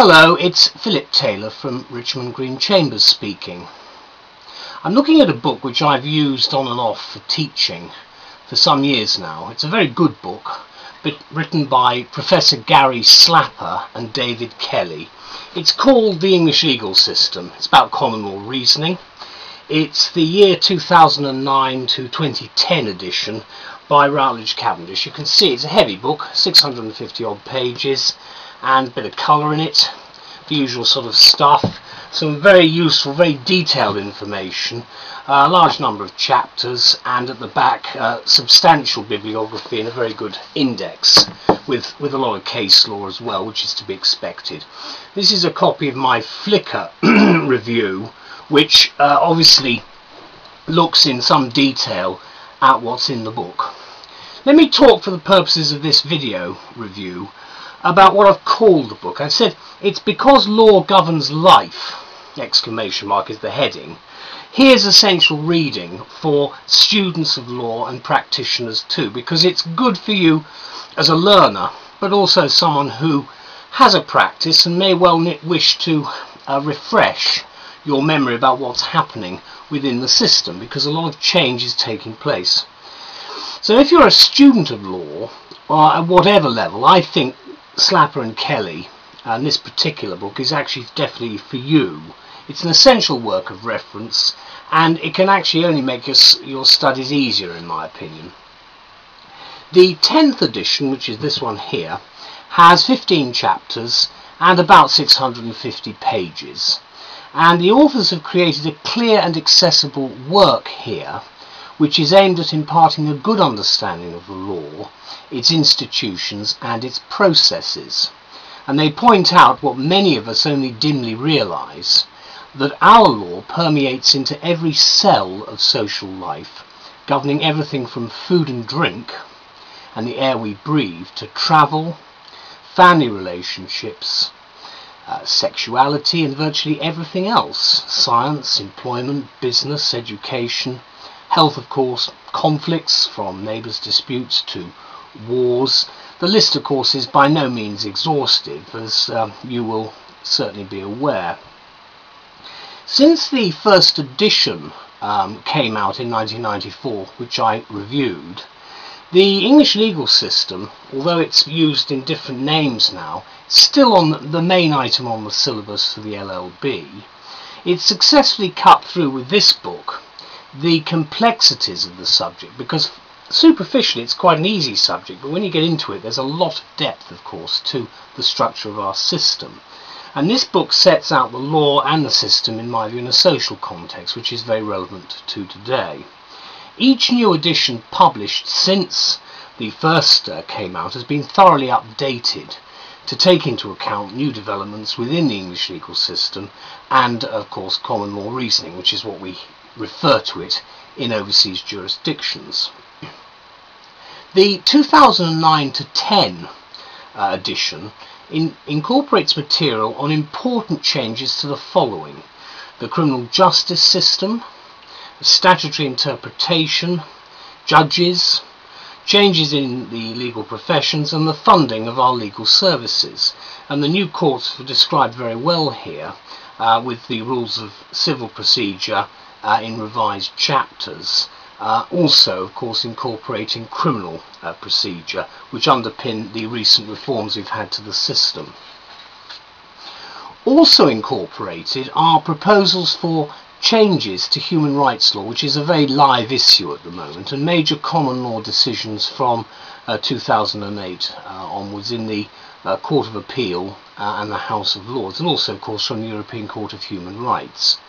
Hello, it's Philip Taylor from Richmond Green Chambers speaking. I'm looking at a book which I've used on and off for teaching for some years now. It's a very good book, written by Professor Gary Slapper and David Kelly. It's called The English Legal System. It's about common law reasoning. It's the year 2009 to 2010 edition by Routledge Cavendish. You can see it's a heavy book, 650 odd pages, and a bit of colour in it, the usual sort of stuff, some very useful, very detailed information, a large number of chapters, and at the back substantial bibliography and a very good index with a lot of case law as well, which is to be expected. This is a copy of my Flickr review, which obviously looks in some detail at what's in the book. Let me talk for the purposes of this video review about what I've called the book. I've said it's because law governs life, exclamation mark is the heading. Here's essential reading for students of law and practitioners too, because it's good for you as a learner, but also someone who has a practice and may well wish to refresh your memory about what's happening within the system, because a lot of change is taking place. So if you're a student of law, or at whatever level, I think Slapper and Kelly and this particular book is actually definitely for you. It's an essential work of reference, and it can actually only make your studies easier, in my opinion. The 10th edition, which is this one here, has 15 chapters and about 650 pages, and the authors have created a clear and accessible work here which is aimed at imparting a good understanding of the law, its institutions and its processes. And they point out what many of us only dimly realise, that our law permeates into every cell of social life, governing everything from food and drink and the air we breathe to travel, family relationships, sexuality and virtually everything else: science, employment, business, education, health, of course, conflicts from neighbours' disputes to wars. The list, of course, is by no means exhaustive, as you will certainly be aware. Since the first edition came out in 1994, which I reviewed, the English legal system, although it's used in different names now, still on the main item on the syllabus for the LLB. It's successfully cut through with this book the complexities of the subject, because superficially it's quite an easy subject, but when you get into it there's a lot of depth, of course, to the structure of our system. And this book sets out the law and the system, in my view, in a social context, which is very relevant to today. Each new edition published since the first came out has been thoroughly updated to take into account new developments within the English legal system and, of course, common law reasoning, which is what we refer to it in overseas jurisdictions. The 2009 to 10 edition incorporates material on important changes to the following: the criminal justice system, statutory interpretation, judges, changes in the legal professions, and the funding of our legal services. And the new courts are described very well here, with the rules of civil procedure in revised chapters. Also, of course, incorporating criminal procedure, which underpin the recent reforms we've had to the system. Also incorporated are proposals for changes to human rights law, which is a very live issue at the moment, and major common law decisions from 2008 onwards in the Court of Appeal and the House of Lords, and also, of course, from the European Court of Human Rights.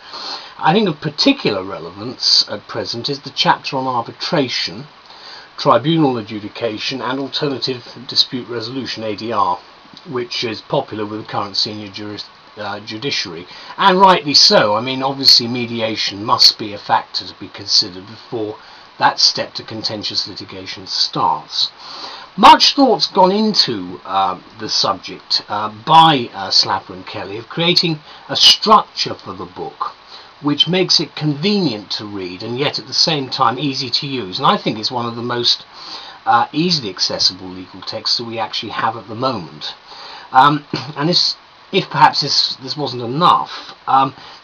I think of particular relevance at present is the chapter on arbitration, tribunal adjudication and alternative dispute resolution, ADR, which is popular with the current senior judiciary, and rightly so. I mean, obviously mediation must be a factor to be considered before that step to contentious litigation starts. Much thought's gone into the subject by Slapper and Kelly of creating a structure for the book which makes it convenient to read and yet at the same time easy to use. And I think it's one of the most easily accessible legal texts that we actually have at the moment. And this if perhaps this wasn't enough,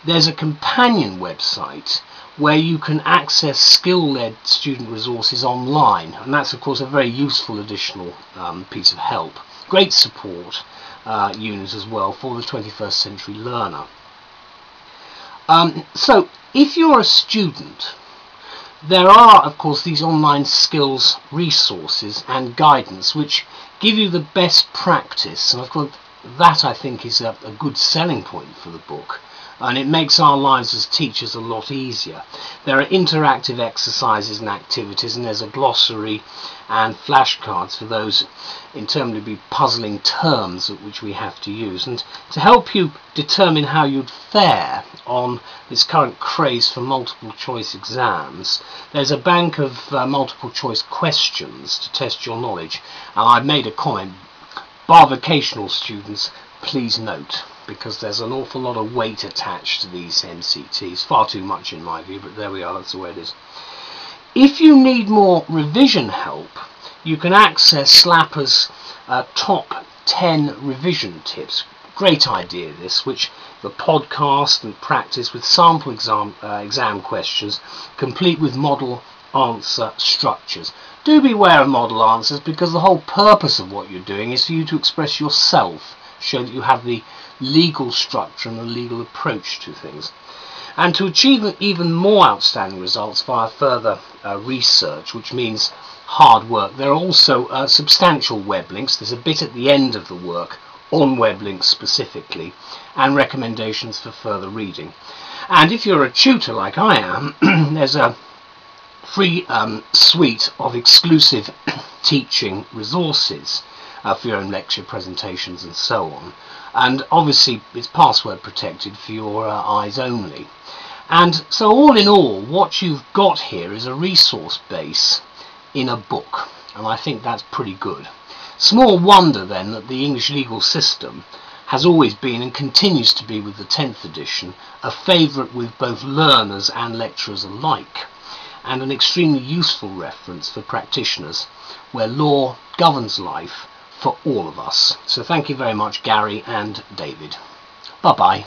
there's a companion website where you can access skill-led student resources online, and that's of course a very useful additional piece of help. Great support unit as well for the 21st century learner. So if you're a student, there are of course these online skills resources and guidance which give you the best practice, and of course that I think is a good selling point for the book, and it makes our lives as teachers a lot easier. There are interactive exercises and activities, and there's a glossary and flashcards for those interminably puzzling terms which we have to use, and to help you determine how you'd fare on this current craze for multiple choice exams. There's a bank of multiple choice questions to test your knowledge, and I've made a comment: bar vocational students, please note, because there's an awful lot of weight attached to these MCTs, far too much in my view, but there we are, that's the way it is. If you need more revision help, you can access Slapper's top 10 revision tips. Great idea this, which the podcast and practice with sample exam questions, complete with model answer structures. Do beware of model answers, because the whole purpose of what you're doing is for you to express yourself, show that you have the legal structure and the legal approach to things. And to achieve even more outstanding results via further research, which means hard work, there are also substantial web links. There's a bit at the end of the work on web links specifically, and recommendations for further reading. And if you're a tutor like I am, there's a free suite of exclusive teaching resources for your own lecture presentations and so on, and obviously it's password protected for your eyes only. And so all in all, what you've got here is a resource base in a book, and I think that's pretty good. Small wonder then that the English legal system has always been, and continues to be with the 10th edition, a favourite with both learners and lecturers alike, and an extremely useful reference for practitioners, where law governs life for all of us. So thank you very much, Gary and David. Bye-bye.